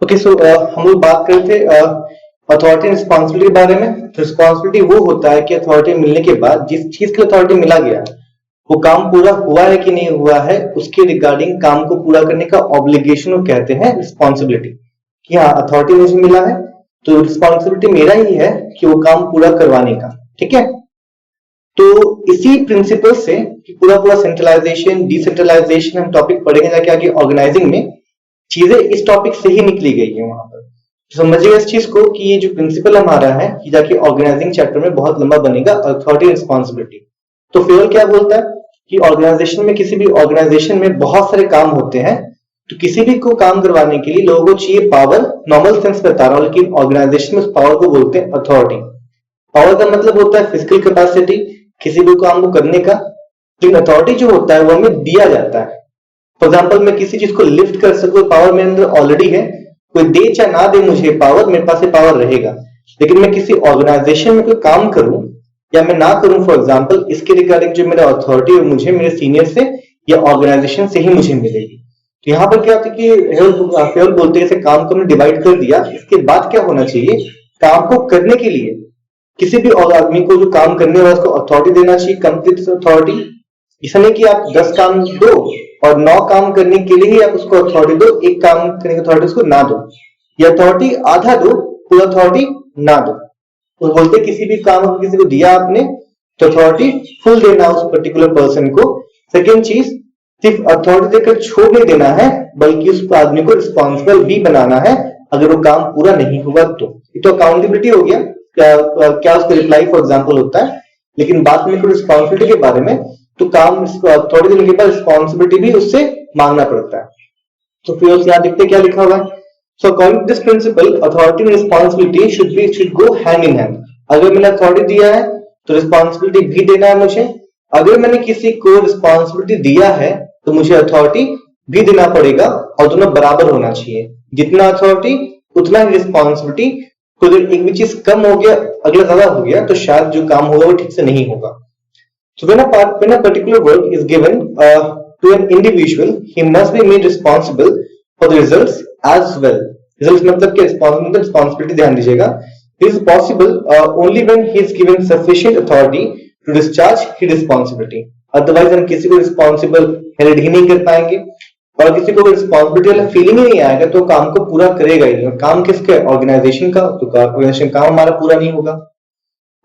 Okay so हम लोग बात करते थे अथॉरिटी रिस्पॉन्सिबिलिटी के बारे में। तो रिस्पॉन्सिबिलिटी वो होता है कि अथॉरिटी मिलने के बाद जिस चीज के अथॉरिटी मिला गया वो काम पूरा हुआ है कि नहीं हुआ है, उसके रिगार्डिंग काम को पूरा करने का ऑब्लिगेशन को कहते हैं रिस्पॉन्सिबिलिटी। कि हाँ, अथॉरिटी मुझे मिला है तो रिस्पॉन्सिबिलिटी मेरा ही है कि वो काम पूरा करवाने का। ठीक है, तो इसी प्रिंसिपल से पूरा पूरा सेंट्रलाइजेशन डिसेंट्रलाइजेशन हम टॉपिक पढ़ेंगे जाके आगे ऑर्गेनाइजिंग में, चीजें इस टॉपिक से ही निकली गई है वहां पर। तो समझिएगा इस चीज को कि ये जो प्रिंसिपल हमारा है कि जाके ऑर्गेनाइजिंग चैप्टर में बहुत लंबा बनेगा, अथॉरिटी रिस्पॉन्सिबिलिटी। तो फिर क्या बोलता है कि ऑर्गेनाइजेशन में, किसी भी ऑर्गेनाइजेशन में बहुत सारे काम होते हैं, तो किसी भी को काम करवाने के लिए लोगों को चाहिए पावर। नॉर्मल सेंस बता रहा हूं, लेकिन ऑर्गेनाइजेशन में उस पावर को बोलते हैं अथॉरिटी। पावर का मतलब होता है फिजिकल कैपेसिटी किसी भी काम को करने का, लेकिन अथॉरिटी जो होता है वो हमें दिया जाता है। फॉर एग्जाम्पल, मैं किसी चीज को लिफ्ट कर सकूं, पावर मेरे अंदर ऑलरेडी है, कोई दे चाहे ना दे मुझे पावर, मेरे पास पावर रहेगा। लेकिन मैं किसी ऑर्गेनाइजेशन में कोई काम करूं या मैं ना करूं, फॉर एग्जाम्पल, इसके रिगार्डिंग जो मेरा अथॉरिटी है मुझे मेरे सीनियर से या ऑर्गेनाइजेशन से ही मुझे मिलेगी। तो यहाँ पर क्या होता है कि हेल्प बोलते हैं, जैसे काम को हमने डिवाइड कर दिया, इसके बाद क्या होना चाहिए, काम को करने के लिए किसी भी और आदमी को जो काम करने वाला उसको अथॉरिटी देना चाहिए, कंप्लीट अथॉरिटी। ऐसा नहीं कि आप 10 काम दो और 9 काम करने के लिए ही आप उसको अथॉरिटी दो, एक काम करने की अथॉरिटी उसको ना दो, या अथॉरिटी आधा दो, पूरा अथॉरिटी ना दो। तो बोलते किसी भी काम किसी को दिया आपने तो अथॉरिटी फुल देना उस पर्टिकुलर पर्सन को। सेकेंड चीज, सिर्फ अथॉरिटी देकर छोड़ नहीं देना है, बल्कि उस आदमी को रिस्पॉन्सिबल भी बनाना है अगर वो काम पूरा नहीं हुआ तो। ये तो अकाउंटेबिलिटी हो गया, क्या उसका रिप्लाई फॉर एग्जाम्पल होता है। लेकिन बात में रिस्पॉन्सिबिलिटी के बारे में, तो काम अथॉरिटी देने के बाद रिस्पॉन्सिबिलिटी भी उससे मांगना पड़ता है। तो फिर यहाँ देखते क्या लिखा हुआ है। So according to this principle, authority and responsibility should go hand in hand. अगर मैंने अथॉरिटी दिया है तो रिस्पॉन्सिबिलिटी भी देना है मुझे। अगर मैंने किसी को रिस्पॉन्सिबिलिटी दिया है तो मुझे अथॉरिटी भी देना पड़ेगा, और दोनों बराबर होना चाहिए। जितना अथॉरिटी उतना ही रिस्पॉन्सिबिलिटी। तो अगर एक भी चीज कम हो गया, अगला ज्यादा हो गया, तो शायद जो काम होगा वो ठीक से नहीं होगा। So when a particular work is given to an individual, he must be made responsible for the results as well. Results मतलब क्या, responsibility ध्यान दीजिएगा। This is possible only when he is given sufficient authority to discharge his responsibility. Otherwise हम किसी को responsible held ही नहीं कर पाएंगे, और किसी को रिस्पॉन्सिबिलिटी वाला फीलिंग ही नहीं आएगा तो काम को पूरा करेगा ही नहीं। काम किसका, ऑर्गेनाइजेशन का, तो ऑर्गेनाइजेशन काम हमारा पूरा नहीं होगा।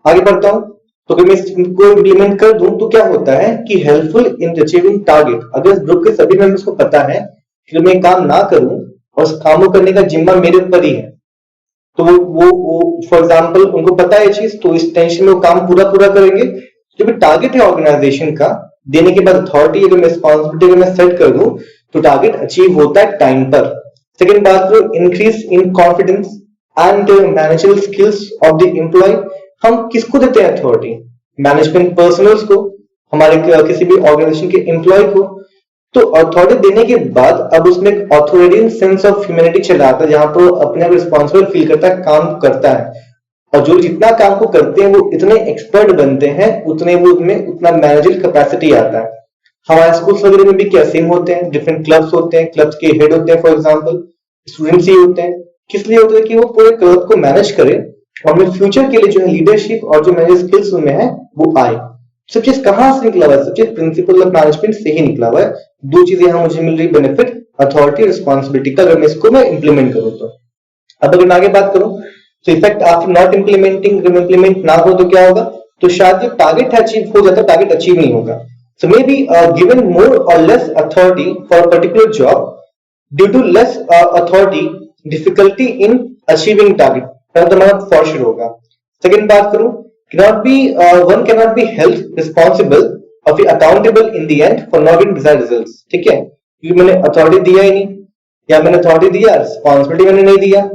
आगे बढ़ता हूं, तो अगर मैं इसको इम्प्लीमेंट कर दूं तो क्या होता है कि हेल्पफुल इन अचीविंग टारगेट। अगर ग्रुप के सभी मेंबर्स को पता है कि मैं काम ना करूं और उस काम को करने का जिम्मा मेरे ऊपर ही है, तो वो फॉर एग्जांपल उनको पता है चीज, तो इस टेंशन में वो काम पूरा करेंगे। जो भी टारगेट है ऑर्गेनाइजेशन का देने के बाद अथॉरिटी, अगर मैं रिस्पॉन्सिबिलिटी अगर मैं सेट कर दूं तो टारगेट अचीव होता है टाइम पर। सेकेंड बात करो, increase in confidence and managerial skills of the employee. हम किसको देते हैं अथॉरिटी, मैनेजमेंट पर्सनल्स को, हमारे किसी भी ऑर्गेनाइजेशन के एम्प्लॉय को। तो अथॉरिटी देने के बाद अब उसमें एक ऑथोरिटेरियन सेंस ऑफ ह्यूमैनिटी चला आता है, जहां पर अपने आप रिस्पॉन्सिबल फील करता है, काम करता है। और जो जितना काम को करते हैं वो इतने एक्सपर्ट बनते हैं, उतने वो उनमें उतना मैनेजर कैपेसिटी आता है। हमारे स्कूल्स वगैरह में भी क्या सेम होते हैं, डिफरेंट क्लब्स होते हैं, क्लब्स के हेड होते हैं, फॉर एग्जांपल स्टूडेंट्स ही होते हैं। किस लिए होते हैं कि वो पूरे क्लब को मैनेज करें और हमें फ्यूचर के लिए जो है लीडरशिप और जो मैनेजर स्किल्स उनमें है वो आए। सब चीज कहां से निकला हुआ है, सब चीज प्रिंसिपल ऑफ मैनेजमेंट से ही निकला हुआ है। दो चीजें यहां मुझे मिल रही बेनिफिट, अथॉरिटी रिस्पॉन्सिबिलिटी का, अगर मैं इसको मैं इंप्लीमेंट करूं तो। अब अगर मैं आगे बात करूं तो effect after not implementing, implement ना हो तो क्या होगा, तो शायद जो टारगेट है अचीव हो जाता, टारगेट अचीव नहीं होगा। So maybe given more or less authority for a particular job, due to less authority, difficulty in achieving target, तो हमारा फॉर श्योर होगा। सेकेंड बात करूं, one cannot be held responsible or be accountable in the end for not getting desired results। ठीक है, क्योंकि मैंने authority दिया ही नहीं, या मैंने अथॉरिटी दिया, रिस्पॉन्सिबिलिटी मैंने नहीं दिया,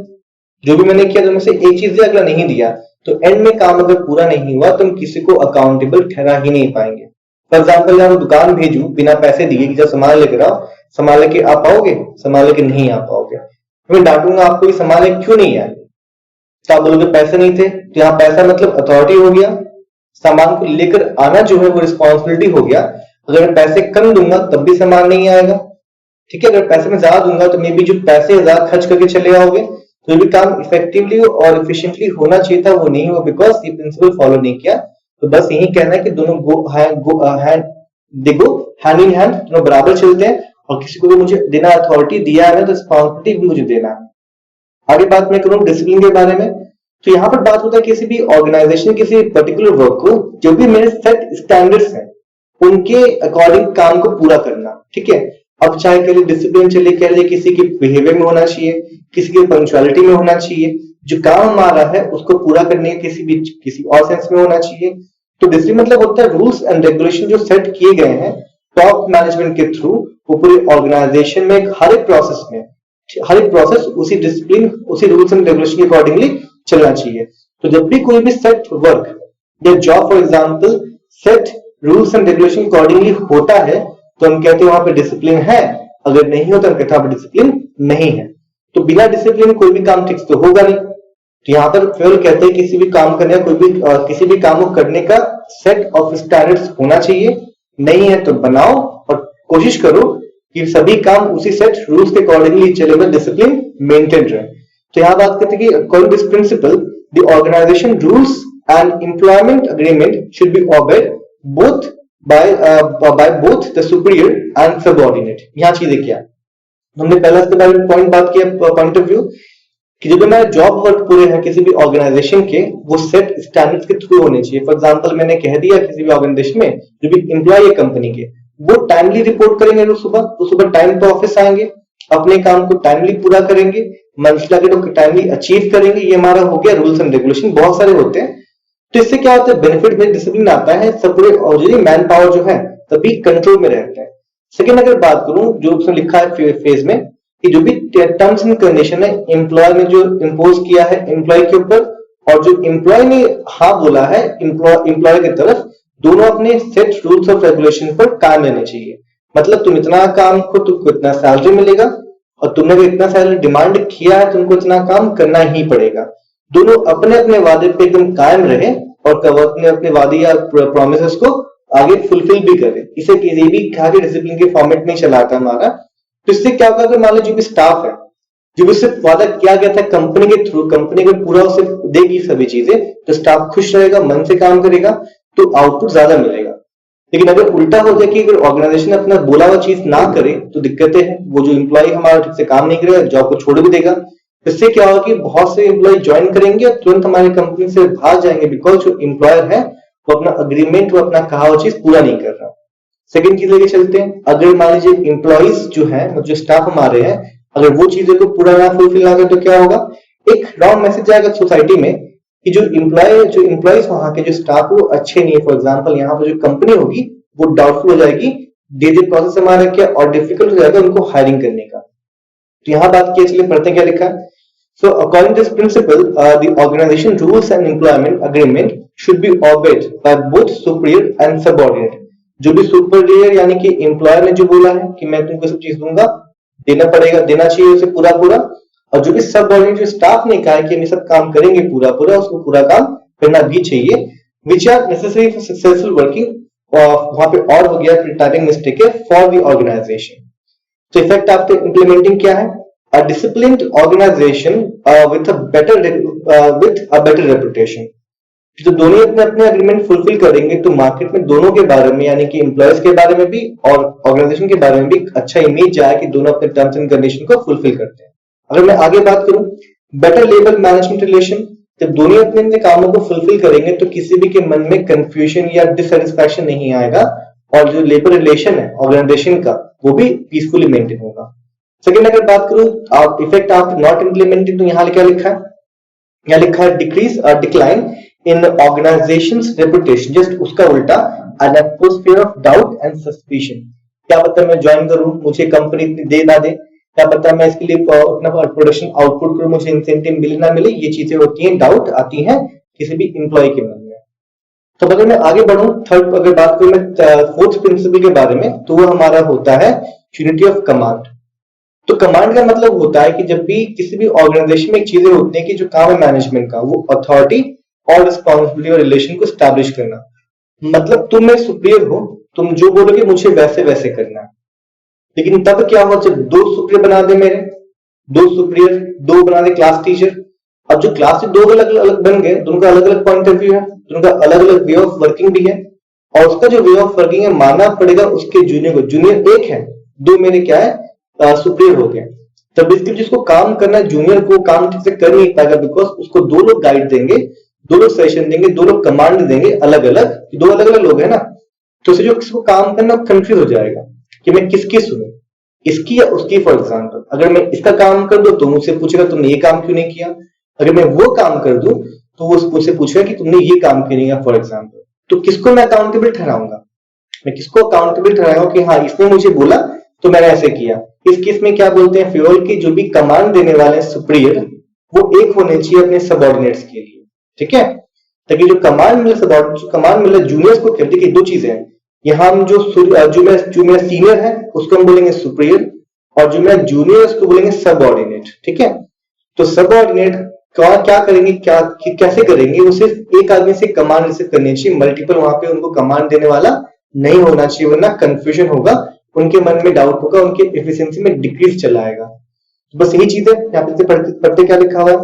जो भी मैंने किया तो मुझसे एक चीज दिया, अगला नहीं दिया, तो एंड में काम अगर पूरा नहीं हुआ तो हम किसी को अकाउंटेबल ठहरा ही नहीं पाएंगे। फॉर एग्जाम्पल, मैं दुकान भेजू बिना पैसे दिए कि जब सामान लेकर आओ, सामान लेके आ पाओगे, सामान लेके नहीं आ पाओगे, मैं डांटूंगा आपको कि सामान लेके क्यों नहीं आए, तो आप बोलोगे पैसे नहीं थे। तो यहाँ पैसा मतलब अथॉरिटी हो गया, सामान को लेकर आना जो है वो रिस्पॉन्सिबिलिटी हो गया। अगर मैं पैसे कम दूंगा तब भी सामान नहीं आएगा, ठीक है, अगर पैसे में ज्यादा दूंगा तो मे बी जो पैसे ज्यादा खर्च करके चले आओगे तो जो भी काम इफेक्टिवली और एफिशिएंटली होना चाहिए था वो नहीं हुआ, बिकॉज ये प्रिंसिपल फॉलो नहीं किया। तो बस यही कहना है कि दोनों hand they go hand in hand, दोनों बराबर चलते हैं, और किसी को भी मुझे देना अथॉरिटी दिया है तो रिस्पॉन्सिबिलिटी भी मुझे देना है। आगे बात मैं करूं डिसिप्लिन के बारे में, तो यहाँ पर बात होता है किसी भी ऑर्गेनाइजेशन किसी पर्टिकुलर वर्क को जो भी मेरे सेट स्टैंडर्ड्स हैं उनके अकॉर्डिंग काम को पूरा करना, ठीक है। अब चाहे कह लिए डिसिप्लिन चले, कह लिए किसी के बिहेवियर में होना चाहिए, किसी की पंक्चुअलिटी में होना चाहिए, जो काम हमारा है उसको पूरा करने के किसी और सेंस में होना चाहिए। तो डिसिप्लिन मतलब होता है रूल्स एंड रेगुलेशन जो सेट किए गए हैं टॉप मैनेजमेंट के थ्रू, वो पूरे ऑर्गेनाइजेशन में हर एक प्रोसेस उसी डिसिप्लिन उसी रूल्स एंड रेगुलेशन के अकॉर्डिंगली चलना चाहिए। तो जब भी कोई भी सेट वर्क या job for example set rules and regulation accordingly होता है तो हम कहते हैं वहां पे डिसिप्लिन है, अगर नहीं हो तो हम कहते हैं डिसिप्लिन नहीं है। तो बिना डिसिप्लिन कोई भी काम ठीक तो होगा नहीं। तो यहाँ पर फेल कहते हैं किसी भी काम करने किसी भी काम को करने का सेट ऑफ स्टैंडर्ड्स होना चाहिए, नहीं है तो बनाओ और कोशिश करो कि सभी काम उसी सेट रूल्स के अकॉर्डिंगली चले, में डिसिप्लिन मेंटेन रहे। तो यहाँ बात करते हैं कि according this principle the organization rules and employment agreement should be obeyed both by both the superior and subordinate। यहाँ चीजें क्या हमने पहले इसके बारे में बात किया पॉइंट ऑफ व्यू कि जब हमारे जॉब वर्क पूरे हैं किसी भी ऑर्गेनाइजेशन के वो सेट स्टैंडर्ड्स के थ्रू होने चाहिए। फॉर एग्जांपल मैंने कह दिया किसी भी ऑर्गेनाइजेशन में जो भी एम्प्लॉय है कंपनी के वो टाइमली रिपोर्ट करेंगे, तो सुबह टाइम पे ऑफिस आएंगे, अपने काम को टाइमली पूरा करेंगे, मंथली टारगेट को टाइमली अचीव करेंगे। ये हमारा हो गया रूल्स एंड रेगुलेशन, बहुत सारे होते हैं। तो इससे क्या होता है बेनिफिट में डिसिप्लिन आता है, सब पूरे ऑलरेडी मैन पावर जो है तभी कंट्रोल में रहते हैं। सेकेंड अगर बात करूं जो उसने लिखा है फेज में कि जो भी टर्म्स एंड कंडीशन है एम्प्लॉय ने जो इम्पोज किया है एम्प्लॉय के ऊपर और जो एम्प्लॉय ने हाँ बोला है एम्प्लॉय की तरफ, दोनों अपने सेट रूल्स ऑफ रेगुलेशन पर कायम रहने चाहिए। मतलब तुम इतना काम को तुमको इतना सैलरी मिलेगा और तुमने अगर इतना सैलरी डिमांड किया है तुमको इतना काम करना ही पड़ेगा। दोनों अपने अपने वादे पे एकदम कायम रहे और अपने अपने वादे या प्रोमिसेस को आगे फुलफिल भी करे। इसे ये भी कहा कि डिसिप्लिन के फॉर्मेट में चला था हमारा। तो इससे क्या होगा कि मान लो जो भी स्टाफ है जो भी सिर्फ वादा किया गया था कंपनी के थ्रू, कंपनी को पूरा उसे देगी सभी चीजें, तो स्टाफ खुश रहेगा, मन से काम करेगा तो आउटपुट ज्यादा मिलेगा। लेकिन अगर उल्टा हो जाए कि अगर ऑर्गेनाइजेशन अपना बोला हुआ चीज ना करे तो दिक्कतें हैं, वो जो एम्प्लॉय हमारा ठीक से काम नहीं करेगा, जॉब को छोड़ भी देगा। इससे क्या होगा कि बहुत से एम्प्लॉय ज्वाइन करेंगे और तुरंत हमारी कंपनी से भाग जाएंगे, बिकॉज जो एम्प्लॉयर है वो अपना अग्रीमेंट वो अपना कहा हुआ चीज पूरा नहीं कर रहा। सेकंड चीज लेके चलते हैं, अगर मान लीजिए एम्प्लॉइज जो है जो स्टाफ हमारे हैं अगर वो चीजें को पूरा ना फुलफिल ना करे तो क्या होगा, एक रॉन्ग मैसेज जाएगा सोसाइटी में कि जो एम्प्लॉइज वहां के जो स्टाफ वो अच्छे नहीं है। फॉर एग्जाम्पल यहाँ पर जो कंपनी होगी वो डाउटफुल हो जाएगी, डे प्रोसेस हमारा क्या और डिफिकल्ट हो जाएगा उनको हायरिंग करने का। तो यहाँ बात की चलिए पढ़ते क्या लिखा है। So according to this principle, the organization rules and employment agreement should be obeyed by both superior and subordinate। जो भी सुपीरियर यानी कि एम्प्लॉयर ने जो बोला है कि मैं तुमको सब चीज दूंगा, देना पड़ेगा, देना चाहिए उसे पूरा पूरा, और जो भी सबऑर्डिनेट जो स्टाफ ने कहा है कि हम ये सब काम करेंगे पूरा पूरा, उसको पूरा काम करना भी चाहिए, which are necessary for successful working. वहां पे और हो गया टाइपिंग मिस्टेक है फॉर द ऑर्गेनाइजेशन। तो इफेक्ट आफ्टर इम्प्लीमेंटिंग क्या है, a disciplined organization with a better reputation। तो दोनों अपने अपने एग्रीमेंट फुलफिल करेंगे तो मार्केट में दोनों के बारे में यानी कि एम्प्लॉयज के बारे में भी और ऑर्गेनाइजेशन के बारे में भी अच्छा इमेज जाए कि दोनों अपने टर्म्स एंड कंडीशन को फुलफिल करते हैं। अगर मैं आगे बात करूं बेटर लेबर मैनेजमेंट रिलेशन, जब दोनों अपने अपने कामों को फुलफिल करेंगे तो किसी भी के मन में कंफ्यूजन या डिससेटिस्फैक्शन नहीं आएगा और जो लेबर रिलेशन है ऑर्गेनाइजेशन का वो भी पीसफुली मेंटेन होगा। सेकेंड अगर बात करूं इफेक्ट आफ्टर नॉट इम्प्लीमेंटिंग, तो यहाँ क्या लिखा है, यहाँ लिखा है डिक्रीज और decline in organisations reputation, just उसका उल्टा N atmosphere of doubt and suspicion. क्या पता मैं ज्वाइन करूं मुझे कंपनी दे ना दे, क्या पता मैं इसके लिए अपना प्रोडक्शन आउटपुट करूं मुझे इंसेंटिव मिले ना मिले, ये चीजें होती हैं, डाउट आती हैं किसी भी एम्प्लॉय के मन में। तो अगर मैं आगे बढ़ूं थर्ड अगर बात करूं मैं फोर्थ प्रिंसिपल के बारे में, तो वो हमारा होता है यूनिटी ऑफ कमांड। तो कमांड का मतलब होता है कि जब भी किसी भी ऑर्गेनाइजेशन में एक चीजें होती हैं कि जो काम है मैनेजमेंट का वो अथॉरिटी और रिस्पॉन्सिबिलिटी और रिलेशन को स्टैब्लिश करना। मतलब तुम में सुपीरियर हो, तुम जो बोलोगे मुझे वैसे वैसे करना है। लेकिन तब क्या हुआ जब दो सुपीरियर बना दे मेरे, दो सुपीरियर, दो बना दे क्लास टीचर। अब जो क्लास दो अलग अलग बन गए, दोनों का अलग अलग पॉइंट ऑफ व्यू है, दोनों का अलग अलग वे ऑफ वर्किंग भी है, और उसका जो वे ऑफ वर्किंग है मानना पड़ेगा उसके जूनियर को। जूनियर एक है, दो मेरे क्या है सुपीरियर हो गए। तब बेसिकली जिसको काम करना है जूनियर को काम ठीक से कर नहीं पाएगा, बिकॉज उसको दो लोग गाइड देंगे, दो लोग सजेशन देंगे, दो लोग कमांड देंगे अलग अलग, दो अलग अलग लोग है ना। तो जो किसको काम करना कंफ्यूज हो जाएगा कि मैं किसकी सुनूं, इसकी या उसकी। फॉर एग्जाम्पल अगर मैं इसका काम कर दूं तो मुझसे पूछेगा तुमने ये काम क्यों नहीं किया, अगर मैं वो काम कर दूं तो वो मुझसे पूछेगा कि तुमने ये काम क्यों नहीं किया। फॉर एग्जाम्पल तो किसको मैं अकाउंटेबल ठहराऊंगा, मैं किसको अकाउंटेबल ठहराऊंगा कि हाँ इसने मुझे बोला तो मैंने ऐसे किया। इस केस में क्या बोलते हैं, फ्यूल की जो भी कमांड देने वाले सुप्रियर वो एक होने चाहिए अपने सबऑर्डिनेट्स के लिए, ठीक है। ताकि जो कमांड मिले जूनियर्स को कहते कि दो चीजें हैं, यहाँ हम जो मेरा सीनियर है उसको हम बोलेंगे सुप्रियर, और जो मेरा जूनियर है उसको बोलेंगे सबऑर्डिनेट, ठीक है। तो सबऑर्डिनेट क्या करेंगे, कैसे करेंगे, वो सिर्फ एक आदमी से कमांड रिसीव करनी चाहिए, मल्टीपल वहां पे उनको कमांड देने वाला नहीं होना चाहिए, वरना कंफ्यूजन होगा, उनके मन में डाउट होगा, उनके एफिशिएंसी में डिक्रीज चला आएगा। तो बस यही चीज है, यहाँ पे पढ़ते क्या लिखा हुआ है।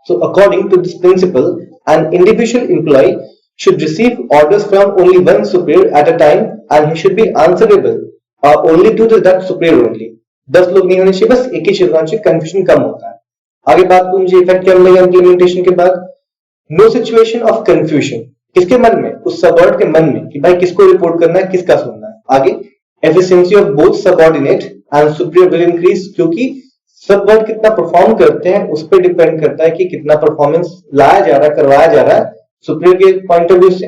So according to this principle, an individual employee should receive orders from only one superior at a time and he should be answerable only to that superior only। 10 लोग नहीं होने चाहिए, बस एक ही चीज होना चाहिए, कंफ्यूजन कम होता है। आगे बात को मुझे इफेक्ट क्या मिलेगा इम्प्लीमेंटेशन के बाद, नो सिचुएशन ऑफ कंफ्यूजन, किसके मन में, उस सबऑर्डिनेट के मन में कि भाई किसको रिपोर्ट करना है, किसका सुनना है। आगे efficiency of both subordinate and superior will increase, क्योंकि सब वर्ड कितना परफॉर्म करते हैं उस पर डिपेंड करता है कि कितना परफॉर्मेंस लाया जा रहा है, करवाया जा रहा है सुपीरियर के पॉइंट ऑफ व्यू से।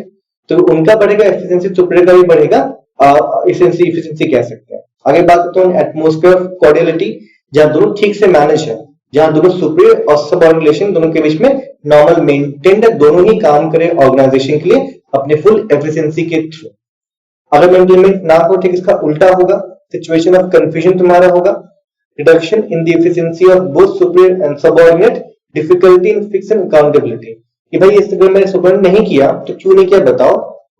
तो उनका बढ़ेगा एफिशिएंसी, सुपीरियर का भी बढ़ेगा एफिशिएंसी कह सकते हैं। आगे बात करते हैं एटमॉस्फेयर ऑफ कोऑर्डिनेलिटी, जहां दोनों ठीक से मैनेज है, जहां दोनों सुपीरियर और सबऑर्डिनेशन दोनों के बीच में नॉर्मल मेंटेन्ड है, दोनों ही काम करें ऑर्गेनाइजेशन के लिए अपने फुल एफिशिएंसी के थ्रू। अगर मैं इंप्लीमेंट ना हो, ठीक इसका उल्टा होगा, सिचुएशन ऑफ कंफ्यूजन तुम्हारा होगा, reduction in the efficiency of both superior and subordinate, difficulty in fixing accountability, कि भाई इस अगर मैंने सुपीरियर नहीं किया तो क्यों नहीं किया बताओ,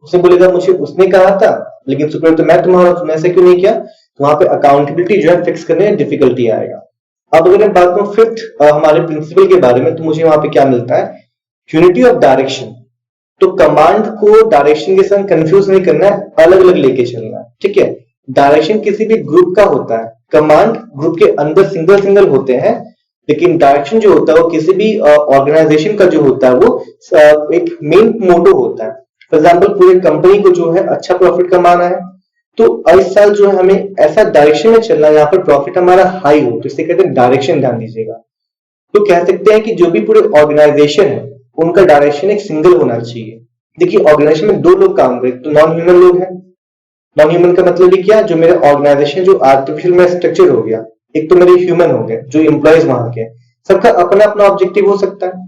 उसने बोलेगा मुझे उसने कहा था लेकिन सुपीरियर तो मैं तुम्हारा, तुमने ऐसे क्यों नहीं किया, तो वहां पे अकाउंटेबिलिटी जो है फिक्स करने में डिफिकल्टी आएगा। अब अगर मैं बात करूं फिफ्थ हमारे प्रिंसिपल के बारे में, तो मुझे वहां पे क्या मिलता है, यूनिटी ऑफ डायरेक्शन। तो कमांड को डायरेक्शन के साथ कंफ्यूज नहीं करना है, अलग अलग लेके चलना है, ठीक है। डायरेक्शन किसी भी ग्रुप का होता है, कमांड ग्रुप के अंदर सिंगल सिंगल होते हैं, लेकिन डायरेक्शन जो होता है वो किसी भी ऑर्गेनाइजेशन का जो होता है वो एक मेन मोटो होता है। फॉर एग्जांपल पूरी कंपनी को जो है अच्छा प्रॉफिट कमाना है, तो इस साल जो है हमें ऐसा डायरेक्शन में चलना है यहाँ पर प्रॉफिट हमारा हाई हो, तो इसे कहते हैं डायरेक्शन, ध्यान दीजिएगा। तो कह सकते हैं कि जो भी पूरे ऑर्गेनाइजेशन है उनका डायरेक्शन एक सिंगल होना चाहिए। देखिए ऑर्गेनाइजेशन में दो लोग काम करें, तो नॉन ह्यूमन लोग हैं। नॉन ह्यूमन का मतलब भी क्या, जो मेरे ऑर्गेनाइजेशन जो आर्टिफिशियल में स्ट्रक्चर हो गया, एक तो मेरे ह्यूमन हो गए जो एम्प्लॉयज वहां के, सबका अपना अपना ऑब्जेक्टिव हो सकता है।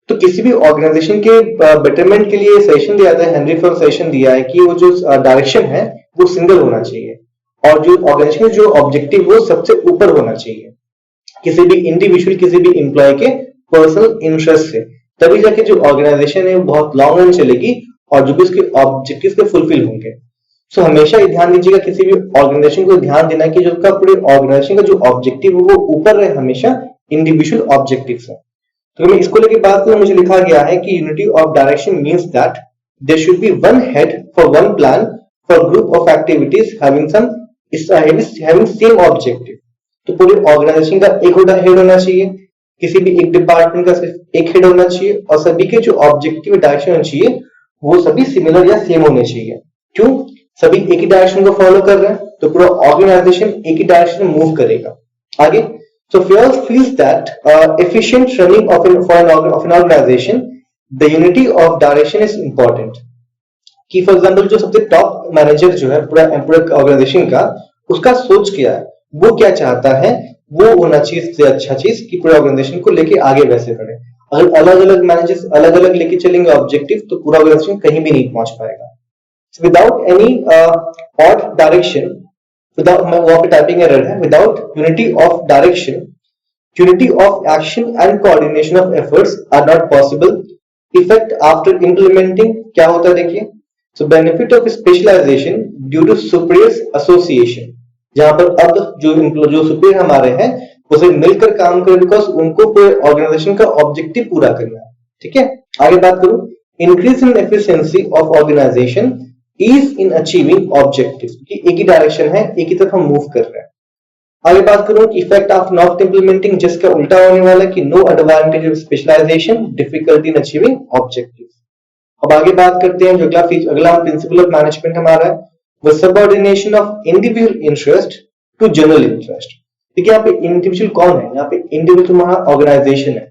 तो किसी भी ऑर्गेनाइजेशन के बेटरमेंट के लिए सजेशन दिया था, हेनरी फॉर्ड सजेशन दिया है कि वो जो डायरेक्शन है वो सिंगल होना चाहिए, और जो ऑर्गेनाइजेशन जो ऑब्जेक्टिव वो सबसे ऊपर होना चाहिए, किसी भी इंडिविजुअल किसी भी एम्प्लॉय के पर्सनल इंटरेस्ट से, तभी जाके जो ऑर्गेनाइजेशन है वो बहुत लॉन्ग रन चलेगी और जो भी उसके ऑब्जेक्टिव के फुलफिल होंगे। सो हमेशा ये ध्यान दीजिएगा, किसी भी ऑर्गेनाइजेशन को ध्यान देना कि जो उसका पूरे ऑर्गेनाइजेशन का जो ऑब्जेक्टिव है वो ऊपर रहे हमेशा इंडिविजुअल ऑब्जेक्टिव से। तो मैं इसको लेके बात करूं, मुझे लिखा गया है कि unity of direction means that there should be one head for one plan for group of activities having same objective. तो पूरे ऑर्गेनाइजेशन का एक हेड होना चाहिए, किसी भी एक डिपार्टमेंट का सिर्फ एक हेड होना चाहिए, और सभी के जो ऑब्जेक्टिव डायरेक्शन होना चाहिए वो सभी सिमिलर या सेम होने चाहिए। क्यों, सभी एक ही डायरेक्शन को फॉलो कर रहे हैं, तो पूरा ऑर्गेनाइजेशन एक ही डायरेक्शन में मूव करेगा। आगे, so Fayol feels that efficient running of an organization, the unity of direction is important। कि फॉर एग्जांपल जो सबसे टॉप मैनेजर जो है पूरा ऑर्गेनाइजेशन का, उसका सोच क्या है, वो क्या चाहता है, वो होना चाहिए सबसे अच्छा चीज कि पूरे ऑर्गेनाइजेशन को लेके आगे वैसे बढ़े। अगर अलग अलग मैनेजर्स अलग अलग लेके चलेंगे ऑब्जेक्टिव, तो पूरा ऑर्गेनाइजेशन कहीं भी नहीं पहुंच पाएगा। Without any odd direction, without वहां पे टाइपिंग एरर है, without unity of direction, unity of action and coordination of efforts are not possible। Effect after implementing क्या होता है देखिए, so benefit of specialization due to superiors association। जहां पर अब जो सुपीरियर हमारे हैं उसे मिलकर काम करें, बिकॉज उनको पूरे ऑर्गेनाइजेशन का ऑब्जेक्टिव पूरा करना है। ठीक है, आगे बात करूं, increase in efficiency of organization is in achieving objective, एक ही डायरेक्शन है, एक ही तरफ हम मूव कर रहे हैं। आगे बात करूं इफेक्ट ऑफ नॉट इंप्लीमेंटिंग, जिसका उल्टा होने वाला है कि no advantage of specialisation, difficulty in achieving objective. अब आगे बात करते हैं, जो अगला प्रिंसिपल ऑफ मैनेजमेंट हमारा है वो subordination of individual interest to general interest. देखिए यहाँ पे इंडिविजुअल कौन है, यहाँ पे इंडिविजुअल तुम्हारा ऑर्गेनाइजेशन है,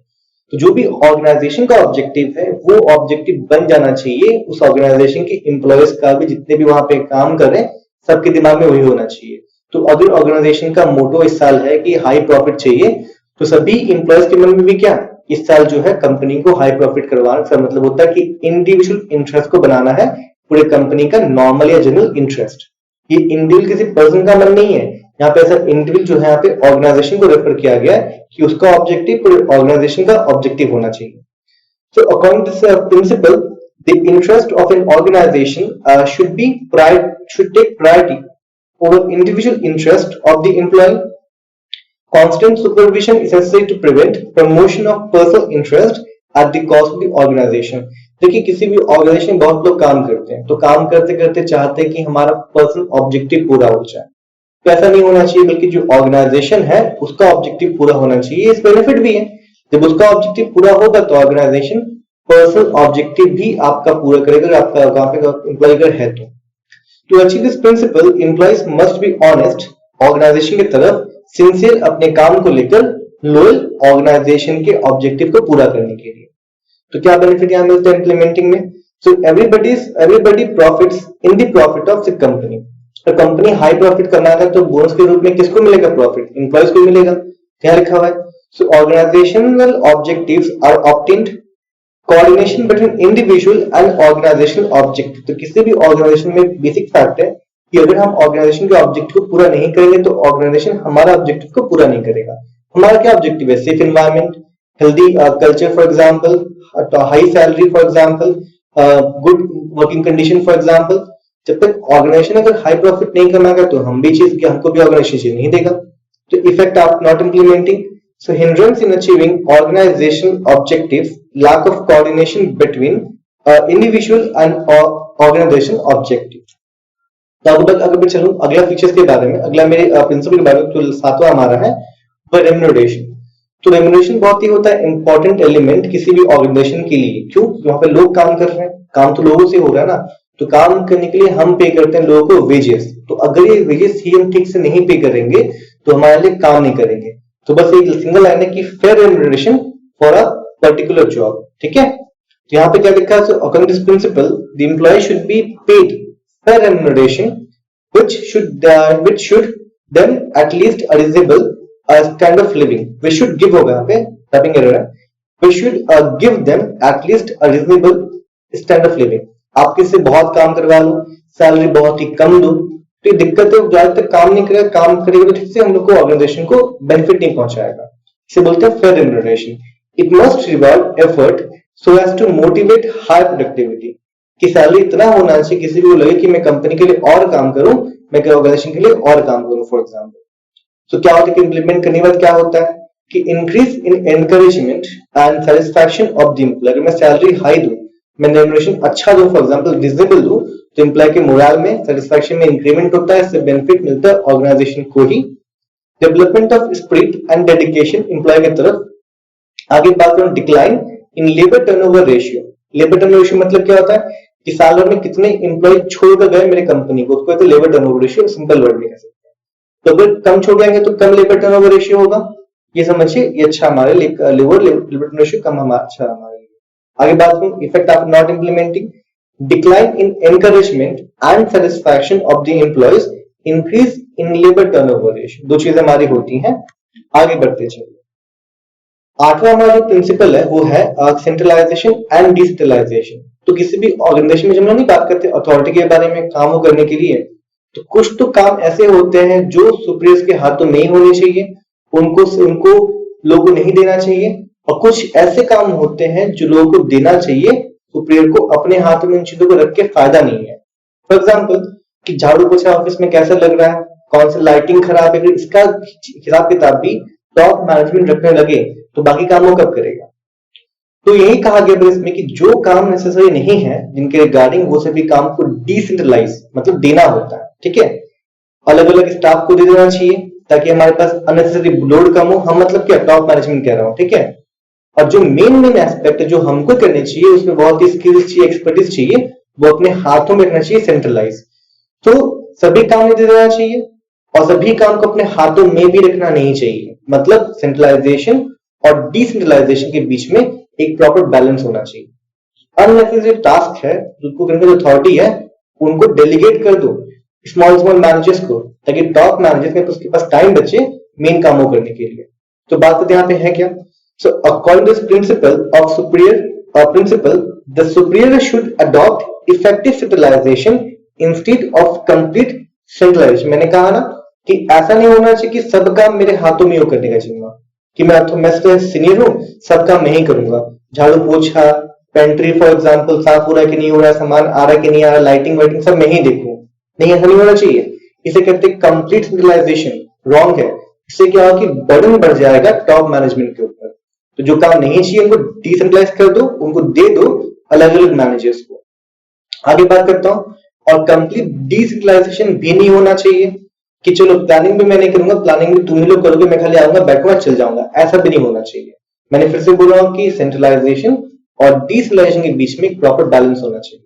तो जो भी ऑर्गेनाइजेशन का ऑब्जेक्टिव है वो ऑब्जेक्टिव बन जाना चाहिए उस ऑर्गेनाइजेशन के एम्प्लॉयज का भी, जितने भी वहां पे काम कर रहे हैं सबके दिमाग में वही होना चाहिए। तो अगर ऑर्गेनाइजेशन का मोटो इस साल है कि हाई प्रॉफिट चाहिए, तो सभी एम्प्लॉयज के मन में भी क्या इस साल जो है कंपनी को हाई प्रॉफिट करवाना का मतलब होता है कि इंडिविजुअल इंटरेस्ट को बनाना है पूरे कंपनी का नॉर्मल या जनरल इंटरेस्ट। ये इंडिविजुअल किसी पर्सन का मन नहीं है, यहाँ पे ऐसा इंडिविजुअल जो है यहाँ पे ऑर्गेनाइजेशन को रेफर किया गया है कि उसका ऑब्जेक्टिव पूरे ऑर्गेनाइजेशन का ऑब्जेक्टिव होना चाहिए। So according to this principle, the interest of an organisation should take priority over individual interest of the employee. Constant supervision is necessary to prevent promotion of personal interest at the cost of the organization. देखिए किसी भी organisation में बहुत लोग काम करते हैं, तो काम करते करते चाहते हैं कि हमारा पर्सनल ऑब्जेक्टिव पूरा हो जाए, तो ऐसा नहीं होना चाहिए, बल्कि जो ऑर्गेनाइजेशन है उसका ऑब्जेक्टिव पूरा होना चाहिए। इस बेनिफिट भी है, जब उसका ऑब्जेक्टिव पूरा होगा तो ऑर्गेनाइजेशन पर्सनल ऑब्जेक्टिव भी आपका पूरा करेगा, आपका वहां पे एम्प्लॉय अगर है तो। To achieve this principle, employees must be honest, organisation की तरफ सिंसियर अपने काम को लेकर, लॉयल ऑर्गेनाइजेशन के ऑब्जेक्टिव को पूरा करने के लिए। तो क्या बेनिफिट यहाँ मिलता है इंप्लीमेंटिंग में? So everybody profits in the profit of the company. तो कंपनी हाई प्रॉफिट करना है तो बोनस के रूप में किसको मिलेगा प्रॉफिट? एम्प्लॉयज को मिलेगा। क्या लिखा हुआ है? So organisational objectives are obtained coordination between individual and organisational objective. तो किसी भी ऑर्गेनाइजेशन में बेसिक फैक्ट है कि अगर हम ऑर्गेनाइजेशन के ऑब्जेक्टिव को पूरा नहीं करेंगे तो ऑर्गेनाइजेशन हमारा ऑब्जेक्टिव को पूरा नहीं करेगा। हमारा क्या ऑब्जेक्टिव है? Safe environment, healthy culture for example, high salary for example, good working condition for example. जब तक ऑर्गेनाइजेशन अगर हाई प्रॉफिट नहीं कमाएगा तो हम भी चीज हमको भी ऑर्गेनाइजेशन नहीं देगा। तो effect of not implementing, so hindrance in achieving organizational objectives, lack of coordination between individual and organization objective। तो अगर मैं चलूं अगला फीचर्स के बारे में, अगला मेरे प्रिंसिपल के बारे में, तो सातवां हमारा है वो रेम्यूनरेशन। तो रेम्यूनरेशन बहुत ही होता है इंपॉर्टेंट एलिमेंट किसी भी ऑर्गेनाइजेशन के लिए। क्यों? वहां पे लोग काम कर रहे हैं, काम तो लोगों से हो रहा है ना, तो काम करने के लिए हम पे करते हैं लोगों को वेजेस। तो अगर ये वेजेस ही हम ठीक से नहीं पे करेंगे तो हमारे लिए काम नहीं करेंगे। तो बस एक सिंगल लाइन है कि fair remuneration for a particular job. ठीक है, तो यहाँ पे क्या लिखा है? According to this principle, the employee should be paid fair remuneration which should then at least a reasonable kind of living. We should give होगा यहाँ पे टाइपिंग एरर है। We should give them at least a reasonable standard of living। आप किसी से बहुत काम करवा लो, सैलरी बहुत ही कम दो, तो ये दिक्कत है, ज्यादा तक काम नहीं करेगा, काम करेगा तो ठीक से हम लोग को ऑर्गेनाइजेशन को बेनिफिट नहीं पहुंचाएगा। इसे बोलते हैं fair remuneration. It must reward effort so as to motivate high productivity, कि सैलरी इतना होना चाहिए किसी को लगे कि मैं कंपनी के लिए और काम करूं, मैं ऑर्गेनाइजेशन के लिए और काम करूं फॉर एग्जाम्पल। तो क्या होता है कि इंप्लीमेंट करने के बाद क्या होता है कि increase in encouragement and satisfaction of the employee. अगर मैं सैलरी हाई दूं, मैं रेम्यूनरेशन अच्छा दूं, फॉर एग्जाम्पल रिजनेबल दूं, तो एम्प्लॉय के मोरल में, सेटिस्फैक्शन में इंक्रीमेंट होता है, इससे बेनिफिट मिलता है ऑर्गेनाइजेशन को ही। Development of spirit and dedication employ की तरफ। आगे बात करूं decline in labour turnover ratio. Labour turnover ratio मतलब क्या होता है कि साल भर में कितने एम्प्लॉय छोड़कर गए मेरे कंपनी को, उसको कहते हैं labour turnover ratio, simple word में कह सकते हैं। तो अगर कम छोड़ जाएंगे तो कम लेबर टर्नओवर रेशियो होगा, ये समझिए, ये अच्छा हमारे लेबर टर्नओवर रेशियो कम हमारा अच्छा हमारे लिए। आगे बात करूं effect of not implementing, decline in encouragement and satisfaction of the employees, increase in labour turnover ratio. दो चीजें हमारी होती हैं। आगे बढ़ते चलिए, आठवां हमारा जो प्रिंसिपल है वो है सेंट्रलाइजेशन एंड डिसेंट्रलाइजेशन। तो किसी भी ऑर्गेनाइजेशन में जब हम नहीं बात करते अथॉरिटी के बारे में काम करने के लिए, तो कुछ तो काम ऐसे होते हैं जो सुपीरियर्स के हाथों नहीं होने चाहिए, उनको लोगों को नहीं देना चाहिए, और कुछ ऐसे काम होते हैं जो लोगों को देना चाहिए, सुपीरियर को अपने हाथों में इन चीजों को रख के फायदा नहीं है। फॉर एग्जाम्पल कि झाड़ू पोछा ऑफिस में कैसा लग रहा है, कौन सी लाइटिंग खराब है, इसका हिसाब किताब भी टॉप मैनेजमेंट रखने लगे तो बाकी काम वो कब करेगा। तो यही कहा गया इसमें कि जो काम नेसेसरी नहीं है जिनके रिगार्डिंग वो सभी काम को डिसेंट्रलाइज मतलब देना होता है, ठीक है, अलग अलग स्टाफ को दे देना चाहिए ताकि हमारे पास अननेसेसरी लोड कम हो। हम मतलब क्या, टॉप मैनेजमेंट कह रहा हूं, ठीक है। और जो मेन एस्पेक्ट जो हमको करने चाहिए उसमें बहुत ही स्किल्स चाहिए, एक्सपर्टीज चाहिए, वो अपने हाथों में रखना चाहिए सेंट्रलाइज। तो सभी काम नहीं दे देना चाहिए और सभी काम को अपने हाथों में भी रखना नहीं चाहिए, मतलब सेंट्रलाइजेशन और डिसेंट्रलाइजेशन के बीच में एक प्रॉपर बैलेंस होना चाहिए। अननेसेसरी टास्क है जिनको करने की अथॉरिटी है उनको डेलीगेट कर दो स्मॉल स्मॉल मैनेजर्स को, ताकि टॉप मैनेजर्स के उसके पास टाइम बचे मेन कामों करने के लिए। तो बात करते यहाँ पे है क्या, so according to this principle of superior principle, the superior should adopt effective centralisation instead of complete centralisation. मैंने कहा ना कि ऐसा नहीं होना चाहिए कि सब काम मेरे हाथों में करने का चाहिए कि मैं तो सीनियर हूं, सब काम मैं ही करूंगा, झाड़ू पोछा पेंट्री फॉर एग्जांपल साफ हो रहा है कि नहीं हो रहा है, सामान आ रहा है कि नहीं आ रहा, लाइटिंग वाइटिंग सब मैं ही देखूं, नहीं ऐसा नहीं होना चाहिए। इसे कहते हैं कंप्लीट सेंट्रलाइजेशन, रॉन्ग है। इससे क्या होगा कि बर्डन बढ़ जाएगा टॉप मैनेजमेंट के ऊपर। तो जो काम नहीं चाहिए उनको डिसेंट्रलाइज कर दो, उनको दे दो अलग अलग मैनेजर्स को। आगे बात करता हूं। और कंप्लीट डिसेंट्रलाइजेशन भी नहीं होना चाहिए कि चलो प्लानिंग भी मैं नहीं करूंगा, प्लानिंग भी तुम ही लोग करोगे, मैं खाली आऊंगा बैठूंगा चल जाऊंगा, ऐसा भी नहीं होना चाहिए। मैंने फिर से बोल रहा हूं कि सेंट्रलाइजेशन और डिसेंट्रलाइजेशन के बीच में एक प्रॉपर बैलेंस होना चाहिए।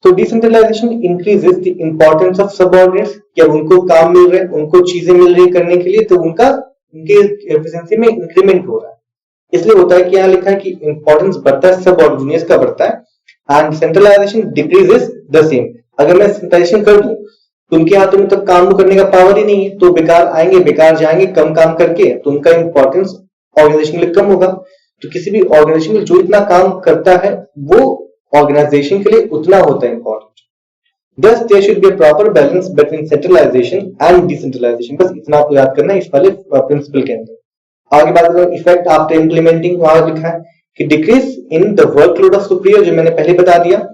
तो decentralisation increases the importance of subordinates, क्या उनको काम मिल रहे हैं, उनको चीजें मिल रही है करने के लिए, तो उनके एफिशिएंसी में इंक्रीमेंट हो रहा है। इसलिए होता है कि यहाँ लिखा है कि इंपॉर्टेंस बढ़ता है सबऑर्डिनेट्स का बढ़ता है and centralisation decreases the same. अगर मैं सेंट्रलाइजेशन कर दूं तो उनके हाथों में तो काम करने का पावर ही नहीं है, तो बेकार आएंगे बेकार जाएंगे कम काम करके, तो उनका इंपॉर्टेंस ऑर्गेनाइजेशन के लिए कम होगा। तो किसी भी ऑर्गेनाइजेशन में जो इतना काम करता है वो ऑर्गेनाइजेशन के लिए उतना होता है important. Thus there should be a proper balance between centralization and decentralization। बस इतना आपको याद करना है इस वाले प्रिंसिपल के अंदर। आगे बात करें इफेक्ट आफ्टर इंप्लीमेंटिंग, वहां लिखा है कि decrease in the workload of superior, जो मैंने पहले बता दिया।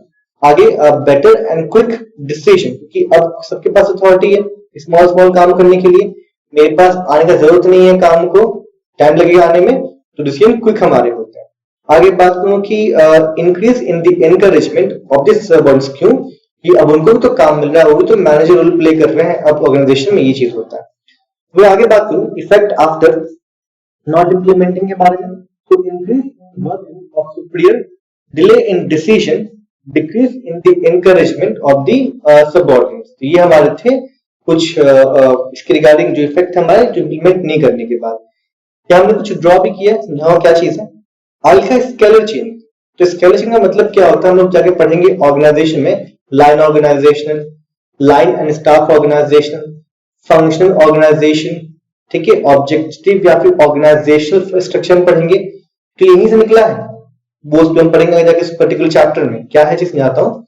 आगे बेटर एंड क्विक डिसीजन, क्योंकि अब सबके पास अथॉरिटी है स्मॉल स्मॉल काम करने के लिए, मेरे पास आने का जरूरत नहीं है, काम को टाइम लगेगा आने में, तो डिसीजन क्विक हमारे होते हैं। आगे बात करूं कि increase in the encouragement of this subordinates, क्यों कि अब उनको भी तो काम मिल रहा है, वो भी तो मैनेजर रोल प्ले कर रहे हैं, अब ऑर्गेनाइजेशन में ये चीज होता है। मैं आगे बात करूं इफेक्ट आफ्टर नॉट इंप्लीमेंटिंग के बारे में, तो increase in work of superior, delay in decision, decrease in the encouragement of the subordinates. तो ये हमारे थे कुछ इसके रिगार्डिंग जो इफेक्ट हमारे जो इंप्लीमेंट नहीं करने के बाद। क्या हमने कुछ ड्रॉ भी किया, समझाओ क्या चीज है। आगे लिखा है स्केलर चेन। तो स्केलर चेन का मतलब क्या होता है, हम लोग जाके पढ़ेंगे ऑर्गेनाइजेशन में, line organisational, line and staff organisational, functional organisation, ठीक है, ऑब्जेक्टिव या फिर ऑर्गेनाइजेशनल स्ट्रक्चर पढ़ेंगे। तो यहीं से निकला है, वो हम पढ़ेंगे जाके इस पर्टिकुलर चैप्टर में क्या है चीज समझाता हूं।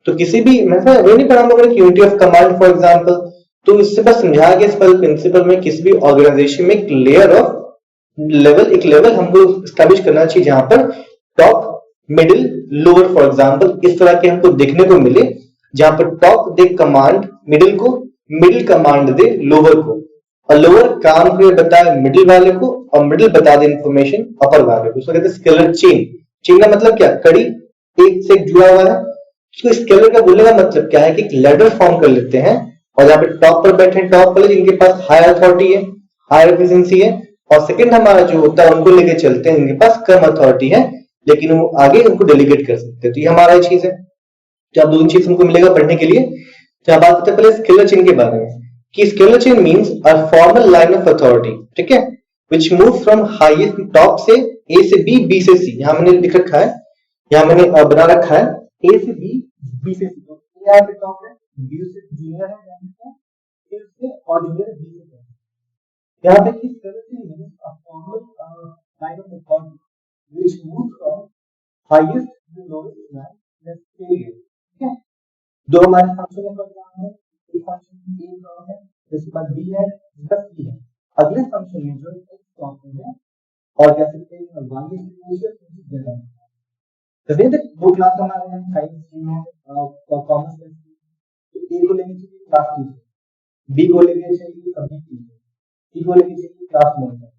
तो किसी भी मैं वो नहीं पढ़ा हम लोगों ने unity of command for example, तो इससे बस समझाया गया इस प्रिंसिपल में किसी भी ऑर्गेनाइजेशन में एक लेयर ऑफ लेवल, एक लेवल हमको स्टैब्लिश करना चाहिए जहां पर top middle lower for example इस तरह के हमको देखने को मिले, जहां पर टॉप दे कमांड मिडिल को, मिडिल कमांड दे लोअर को, और लोअर काम को बताए मिडिल वाले को, और मिडिल बता दे इंफॉर्मेशन अपर वाले को। उसको कहते हैं स्केलर चेन। चेन का मतलब क्या, कड़ी एक से एक जुड़ा हुआ है। इसको स्केलर का बोलने का मतलब क्या है कि एक लैडर फॉर्म कर लेते हैं, और जहां पे टॉप पर बैठे टॉप वाले जिनके पास हायर अथॉरिटी है, हायर एफिशिएंसी है, और सेकंड हमारा जो होता है उनको लेके चलते हैं जिनके पास कम अथॉरिटी है लेकिन वो आगे उनको डेलीगेट कर सकते हैं। तो ये हमारा चीज है, तो दो तीन चीज हमको मिलेगा पढ़ने के लिए। तो बात करते हैं पहले स्केलर चेन के बारे में कि scalar chain means a formal line of authority, ठीक है, which move from highest top से ए से बी, बी से सी। यहां मैंने लिख रखा है, यहां मैंने बना रखा है ए से बी, बी से सी। तो यहां पे टॉप है, बी से जूनियर है, ए से और जूनियर बी से। यहाँ पे किस तरह से means a formal line of authority which move from highest to lowest line, let's say, ठीक है। दो हमारे फंक्शन नंबर क्या है, एक फंक्शन ए टॉप है, इसके बाद बी है, इसका सी है। अगले फंक्शन में जो एक्स टॉप है और क्या सकते हैं वाई इक्वल टू जेड है। तो ये दो क्लास हमारे हैं, साइंस स्ट्रीम है और कॉमर्स में, तो ए को लेने चाहिए क्लास 2, बी को लेके चाहिए सब्जेक्ट टीचर, सी को लेके चाहिए क्लास टीचर,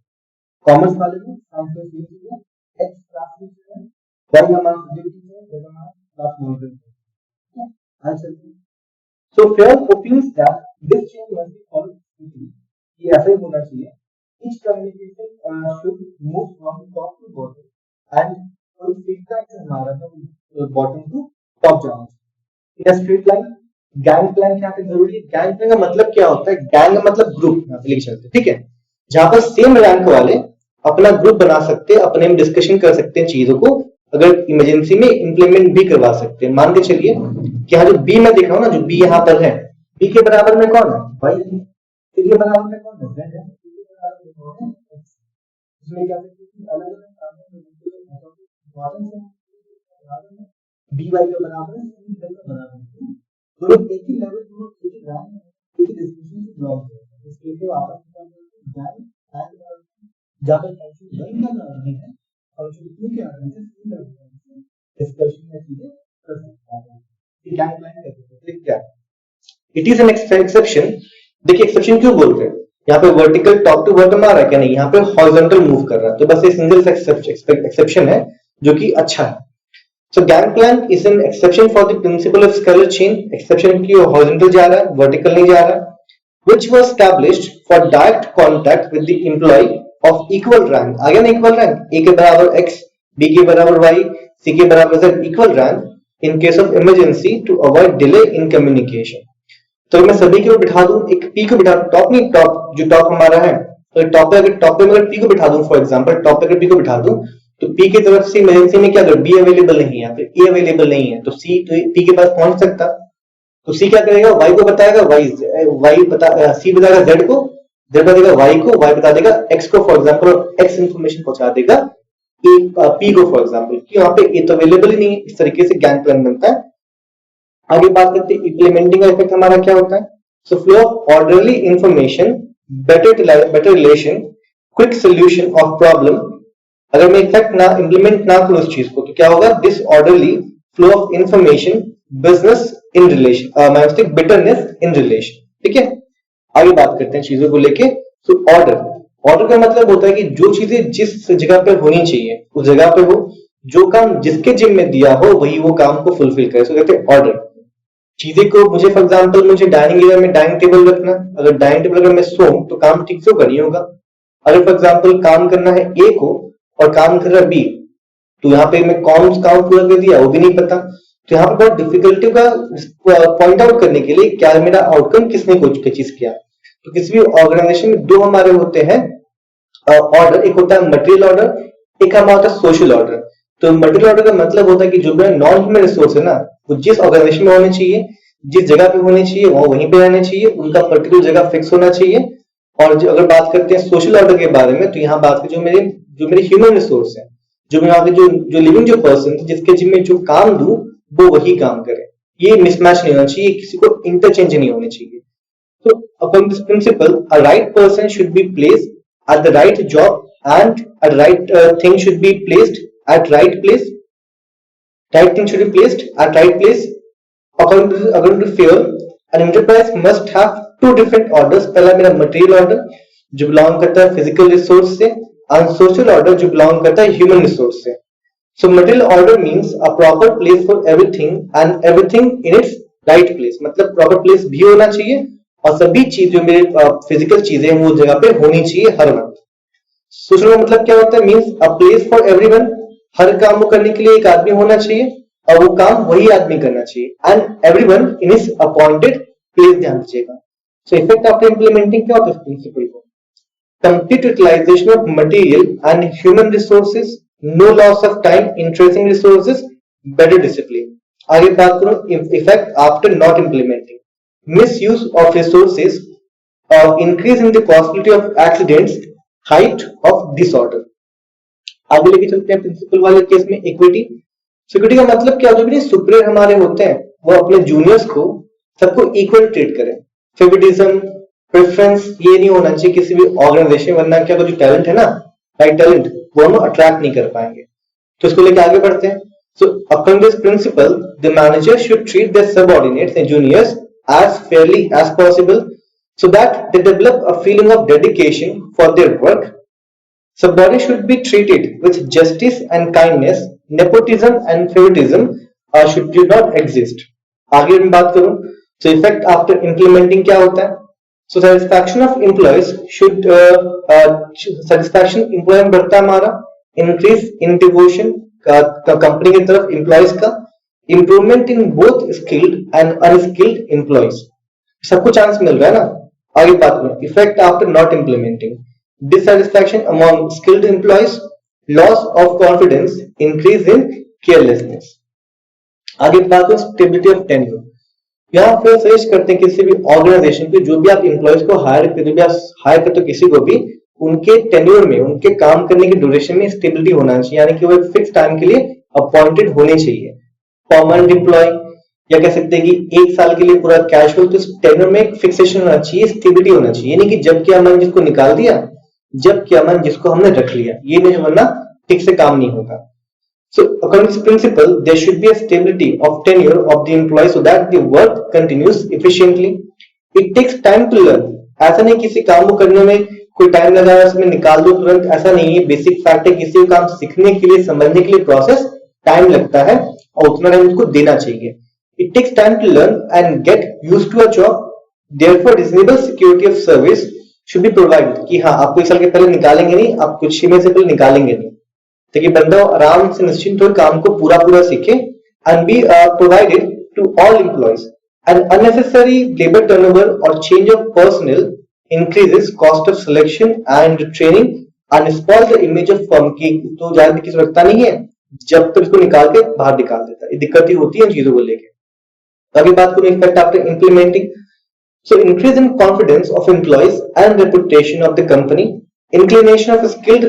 कॉमर्स वाले में साइंस में चाहिए एक्स क्लास टीचर है, वाई हमारा सब्जेक्ट टीचर है, जेड हमारा क्लास टीचर है। Answer so fair opinions that this change must be followed strictly, ये ऐसा ही होना चाहिए। Each communication should move from top to bottom and कोई feedback जो हमारा है bottom to top जाना चाहिए। In a straight line, gang plan क्या पे जरूरी है? Gang plan का मतलब क्या होता है? Gang का मतलब ग्रुप, यहाँ पे लिख चलते, ठीक है, जहाँ पर सेम रैंक वाले अपना ग्रुप बना सकते हैं, अपने में डिस्कशन कर सकते हैं चीजों को, अगर इमरजेंसी में इंप्लीमेंट भी करवा सकते हैं। मान के चलिए कि यहाँ जो बी में दिख रहा हूँ ना, जो बी यहाँ पर है, बी के बराबर में कौन है? भाई, के बराबर में कौन है? Z है। इसमें क्या अलग अलग बी वाई के बराबर है, सी वाई के बराबर है, दोनों एक ही लेवल, दोनों एक ही रैंक, एक ही डिस्कशन से ब्लॉक है। इसके लिए आपस में जान ज्यादा फंक्शन बन का नहीं है और जो के आधार से सी का डिस्कशन में चीजें कर सकता है। ये लाइन लाइन करते हैं क्या? It is an exception. देखिए एक्सेप्शन क्यों बोल रहे हैं? यहाँ पे वर्टिकल टॉप टू बॉटम आ रहा है क्या? नहीं, यहाँ पे हॉरिजॉन्टल मूव कर रहा है, तो बस ये सिंगल एक्सेप्शन है जो कि अच्छा है। So gang plan is an exception for the principle of scalar chain. Exception की हॉरिजॉन्टल जा रहा है, वर्टिकल नहीं जा रहा है। which was established for direct contact with the employee of equal rank। आ गया ना इक्वल रैंक, ए के बराबर x, बी के बराबर y, सी के बराबर z, equal rank in case of emergency to avoid delay in communication. तो मैं सभी को बिठा दूं, एक पी को बिठा, टॉप नहीं, टॉप जो टॉप हमारा है, तो टॉप पे अगर पी को बिठा दूं, फॉर एग्जांपल टॉप पे अगर पी को बिठा दूं, तो पी की तरफ से इमरजेंसी में क्या, अगर बी अवेलेबल नहीं है, फिर ए अवेलेबल नहीं है, तो सी तो पी के पास पहुंच सकता, तो सी क्या करेगा? वाई को बताएगा, सी बताएगा जेड को, जेड बताएगा वाई को, वाई बता देगा एक्स को, फॉर एग्जांपल एक्स इंफॉर्मेशन पहुंचा देगा पी को, फॉर एग्जांपल, कि यहाँ पे ए तो अवेलेबल ही नहीं है। इस तरीके से गैंग प्लान बनता है। आगे बात करते हैं इंप्लीमेंटिंग का इफेक्ट हमारा क्या होता है। So flow of orderly information, better relation, quick solution of problem. अगर मैं इफेक्ट ना इंप्लीमेंट ना करूं उस चीज को, तो क्या होगा? Disorderly flow of information, business in relation, bitterness in relation. ठीक है, आगे बात करते हैं चीजों को लेके। सो ऑर्डर का मतलब होता है कि जो चीजें जिस जगह पे होनी चाहिए उस जगह पे हो, जो काम जिसके जिम्मे दिया हो वही वो काम को फुलफिल करे, सो कहते हैं ऑर्डर। चीजें को मुझे फॉर एग्जांपल मुझे डाइनिंग एरिया में डाइनिंग टेबल रखना, अगर डाइनिंग टेबल अगर मैं सोऊं तो काम ठीक से नहीं होगा। अगर फॉर एग्जांपल काम करना है ए को और काम कर रहा है बी, तो यहाँ पे मैं कौन काम पूरा कर दिया वो भी नहीं पता, तो यहाँ पे बहुत डिफिकल्टी का पॉइंट आउट करने के लिए क्या मेरा आउटकम किसने कुछ चीज किया। तो किसी भी ऑर्गेनाइजेशन में दो हमारे होते हैं ऑर्डर, एक होता है मटेरियल ऑर्डर, एक हमारा होता है सोशल ऑर्डर। तो मटेरियल ऑर्डर का मतलब होता है कि जो नॉन ह्यूमन रिसोर्स है ना, वो जिस ऑर्गेनाइजेशन में होने चाहिए, जिस जगह पे होने चाहिए वो वहीं पे रहने चाहिए, उनका पर्टिकुलर जगह फिक्स होना चाहिए। और अगर बात करते हैं सोशल ऑर्डर के बारे में, तो यहाँ बात करें जो मेरे ह्यूमन रिसोर्स है, जो मैं यहाँ पे जो लिविंग जो पर्सन जिसके जिम्मे जो काम दूं वो वही काम करे। ये मिसमैच नहीं होना चाहिए, किसी को इंटरचेंज नहीं होने चाहिए। तो upon this principle a right person should be placed at the right job and a right thing should be placed at right place, right thing should be placed at right place. According to Fear, an enterprise must have two different orders। पहला मेरा material order जो belong करता है physical resource से, and social order जो belong करता है human resource से। So material order means a proper place for everything and everything in its right place। मतलब proper place भी होना चाहिए और सभी चीज जो मेरे physical चीजें हैं वो जगह पे होनी चाहिए हर वक्त। Social का मतलब क्या होता है? Means a place for everyone। हर काम को करने के लिए एक आदमी होना चाहिए और वो काम वही आदमी करना चाहिए। And everyone in his appointed place. ध्यान दीजिएगा। सो इफेक्ट आफ्टर इंप्लीमेंटिंग क्या होता है इस प्रिंसिपल को? Complete utilisation of material and human resources, no loss of time in tracing resources, better discipline. आगे बात करूं effect after not implementing, misuse of resources, increase in the possibility of accidents, height of disorder. आगे लेके चलते हैं principal वाले case में equity. Equity का मतलब क्या? जो भी सुपीरियर हमारे होते हैं वो अपने जूनियर्स को सबको इक्वल ट्रीट करें। फेवरेटिज्म, प्रेफरेंस ये नहीं होना चाहिए किसी भी ऑर्गेनाइजेशन, वरना क्या जो टैलेंट है ना, राइट टैलेंट, वो हम अट्रैक्ट नहीं कर पाएंगे। तो इसको लेके आगे बढ़ते हैं। So upon this principle the manager should treat their subordinates and juniors as fairly as possible. so that they develop a feeling of dedication for their work. Subordinates should be treated with justice and kindness. Nepotism and favoritism should not exist. आगे मैं बात करूं तो effect after implementing क्या होता है. So satisfaction of employees should satisfaction employee में बढ़ता है हमारा. Increase in devotion कंपनी की तरफ employees का. Improvement in both skilled and unskilled employees. सबको चांस मिल रहा है ना. आगे बात करें effect after not implementing. Dissatisfaction among skilled employees, loss of confidence, increase in carelessness. आगे बात करें स्टेबिलिटी ऑफ टेन्योर. यहाँ पर सजेस्ट करते हैं किसी भी ऑर्गेनाइजेशन के जो भी आप एम्प्लॉयज को हायर करते हो, हायर करते हो किसी को भी, उनके टेन्योर में, उनके काम करने की ड्यूरेशन में स्टेबिलिटी होना चाहिए, यानी कि वो एक फिक्स टाइम के लिए अपॉइंटेड होने चाहिए. परमानेंट एम्प्लॉय या कह सकते हैं कि एक साल के लिए पूरा कैजुअल, तो टेन्योर में एक फिक्सेशन होना चाहिए, स्टेबिलिटी होना चाहिए. यानी कि जब क्या मन जिसको निकाल दिया, जब क्या मन जिसको हमने रख लिया, ये नहीं, वरना ठीक से काम नहीं होगा. So according to this principle, there should be a stability of tenure of the employee so that the work continues efficiently. It takes time to learn. ऐसा नहीं किसी काम को करने में कोई टाइम लगा है उसमें निकाल दो तुरंत, ऐसा नहीं है. बेसिक फैक्ट है, किसी काम सीखने के लिए, समझने के लिए प्रोसेस टाइम लगता है और उतना टाइम उसको देना चाहिए. It takes time to learn and get used to a job. Therefore, reasonable security of service should be provided. कि हाँ आपको एक साल के पहले निकालेंगे नहीं, आप कुछ 6 महीने से पहले निकालेंगे नहीं, ताकि बंदा आराम से निश्चिंत हो काम को पूरा सीखे. And be provided to all employees. And unnecessary labour turnover और change of personal increases cost of selection and training and spoil the image of firm. की तो ज्यादा किसी रखता नहीं है, जब तक इसको निकाल के बाहर निकाल देता है. दिक्कत ही होती है इन चीजों को लेके. अभी बात करूं effect after implementing. So increase in confidence of employees and reputation of the company. Inclination of skilled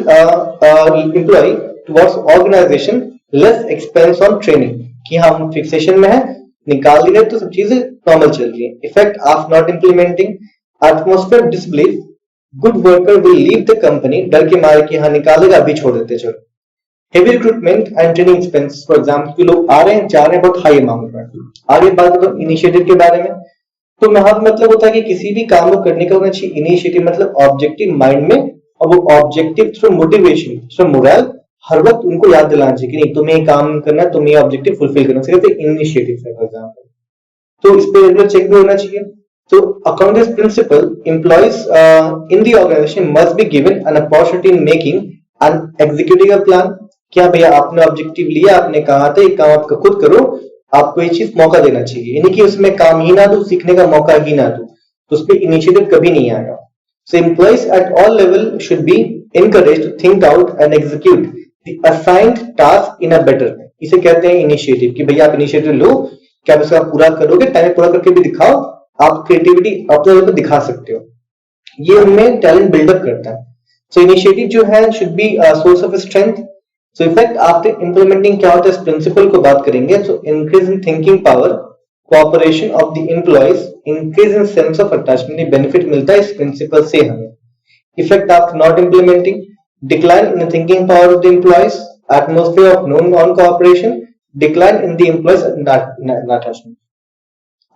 employee towards organization, less expense on training. कि हम फिक्सेशन में है, निकाल दिए तो सब चीजें नॉर्मल चल रही है. Effect of not implementing. Atmosphere disbelief. Good worker will leave the company. डर के मारे कि हाँ निकालेगा, अभी छोड़ देते चलो. Heavy recruitment and training expense. For example लोग आ रहे हैं, जा रहे हैं बहुत हाई अमाउंट में. आगे बात करो इनिशिएटिव के बारे में. तो यहाँ मतलब होता है कि किसी भी काम को करने का होना चाहिए इनिशिएटिव, मतलब ऑब्जेक्टिव माइंड में, और वो objective through motivation, through moral हर वक्त उनको याद दिलाना चाहिए कि नहीं तुम्हें ये काम करना है, तुम्हें ऑब्जेक्टिव फुलफिल करना चाहिए. इनिशिएटिव है फॉर एग्जांपल, तो इस पे रेगुलर चेक भी होना चाहिए. तो according to this principle, employees in the organisation must be given an opportunity in making and executing a plan. क्या भैया आपने ऑब्जेक्टिव लिया, आपने कहा था ये काम आपका खुद करो, आपको ये चीज मौका देना चाहिए. यानी कि उसमें काम ही ना दो, सीखने का मौका ही ना दो, तो उस पर इनिशिएटिव कभी नहीं आएगा. So employees at all level should be encouraged to think out and execute the assigned task in a better way. इसे कहते हैं इनिशिएटिव, कि भैया आप इनिशिएटिव लो, क्या आप इसका पूरा करोगे, टाइम पूरा करके भी दिखाओ, आप क्रिएटिविटी अपने लेवल पर दिखा सकते हो. ये उनमें टैलेंट बिल्डअप करता है. सो इनिशिएटिव जो है should be source of strength. So effect after implementing क्या होता है, इस प्रिंसिपल को बात करेंगे. सो increase in thinking power, cooperation of the employees, increase in sense of attachment. ये बेनिफिट मिलता है इस प्रिंसिपल से हमें. Effect after not implementing, decline in the thinking power of the employees, atmosphere of non cooperation, decline in the employees attachment.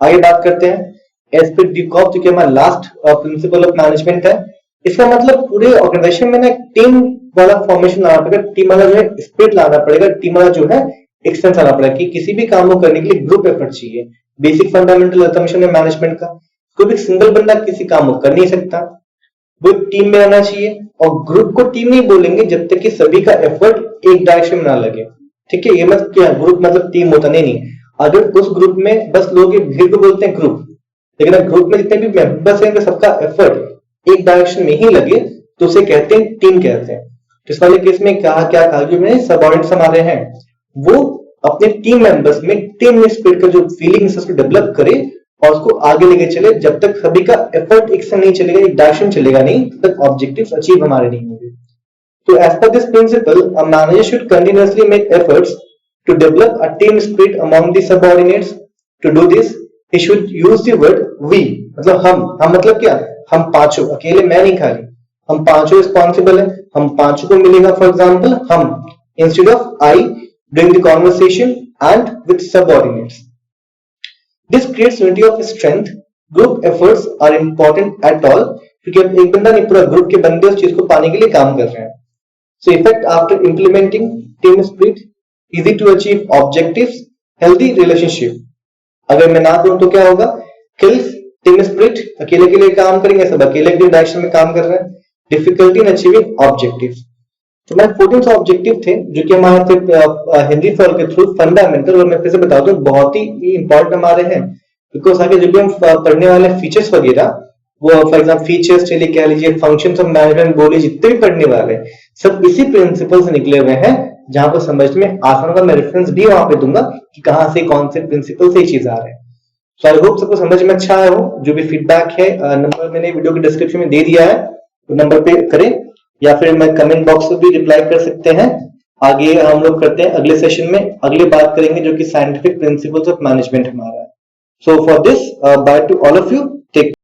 आगे बात करते हैं एस्पेक्ट डी कॉप, जो कि हमारा लास्ट प्रिंसिपल ऑफ मैनेजमेंट है. इसका मतलब पूरे ऑर्गेनाइजेशन में ना टीम वाला फॉर्मेशन लाना पड़ेगा, टीम वाला जो है स्पिरिट लाना पड़ेगा, टीम वाला जो है एक्सटेंस आना पड़ेगा, कि किसी भी काम को करने के लिए ग्रुप एफर्ट चाहिए. बेसिक फंडामेंटल असम्पशन है मैनेजमेंट का. कोई भी सिंगल बंदा किसी काम को कर नहीं सकता, वो टीम में आना चाहिए. और ग्रुप को टीम नहीं बोलेंगे जब तक कि सभी का एफर्ट एक डायरेक्शन में ना लगे. ठीक है, ये मत क्या ग्रुप मतलब टीम होता नहीं. अगर उस ग्रुप में बस लोग भीड़ को बोलते हैं ग्रुप, लेकिन अगर ग्रुप में जितने भी मेंबर्स हैं सबका एफर्ट एक डायरेक्शन में ही लगे तो उसे कहते हैं टीम कहते हैं. इस वाले केस में क्या कहा, जो मैंने सबऑर्डिनेट्स हमारे हैं वो अपने टीम मेंबर्स में टीम स्पिरिट का जो फीलिंग है उसको डेवलप करे और उसको आगे लेके चले. जब तक सभी का एफर्ट एक संग नहीं चलेगा, एक डायरेक्शन चलेगा नहीं, तब तक ऑब्जेक्टिव्स अचीव हमारे नहीं होंगे. तो as per this principle, a manager should continuously make efforts to develop a team spirit among the subordinates. To do this he should use the word we, मतलब हम मतलब क्या, हम पांचों, अकेले मैं नहीं खाली, हम पांचों रिस्पॉन्सिबल है, हम पांचों को मिलेगा. फॉर एग्जाम्पल हम instead of I during the conversation and with subordinates. This creates unity of strength group efforts are important at all, क्योंकि अब एक बंदा नहीं, पूरा ग्रुप के बंदे उस चीज को पाने के लिए काम कर रहे हैं। So effect after implementing team spirit, easy to achieve objectives, healthy relationship. अगर मैं ना करूं तो क्या होगा? किल्स टीम स्पिरिट, अकेले के लिए काम करेंगे, सब अकेले के डायरेक्शन में काम कर रहे हैं। Difficulty in achieving objectives. तो मैं 14 ऑब्जेक्टिव थे जो कि हमारे थे हिंदी फॉर के थ्रू फंडामेंटल, और मैं फिर से बता दूं बहुत ही इंपॉर्टेंट हमारे हैं, बिकॉज आगे जब भी हम पढ़ने वाले फीचर्स वगैरह, वो फॉर एग्जाम्पल फीचर्स चलिए कह लीजिए, फंक्शंस ऑफ मैनेजमेंट बोलिए, जितने भी पढ़ने वाले सब इसी प्रिंसिपल से निकले हुए हैं, जहां पर समझ में आसान होगा। मैं रेफरेंस भी वहां पे दूंगा कि कहां से कौन से प्रिंसिपल से ये चीज आ रहे हैं। सो आई होप सबको समझ में अच्छा आया हो। जो भी फीडबैक है, नंबर मैंने वीडियो के डिस्क्रिप्शन में दे दिया है, तो नंबर पे करें, या फिर मैं कमेंट बॉक्स में भी रिप्लाई कर सकते हैं। आगे हम लोग करते हैं अगले सेशन में, अगली बात करेंगे जो कि साइंटिफिक प्रिंसिपल्स ऑफ मैनेजमेंट हमारा है। So for this, bye to all of you, take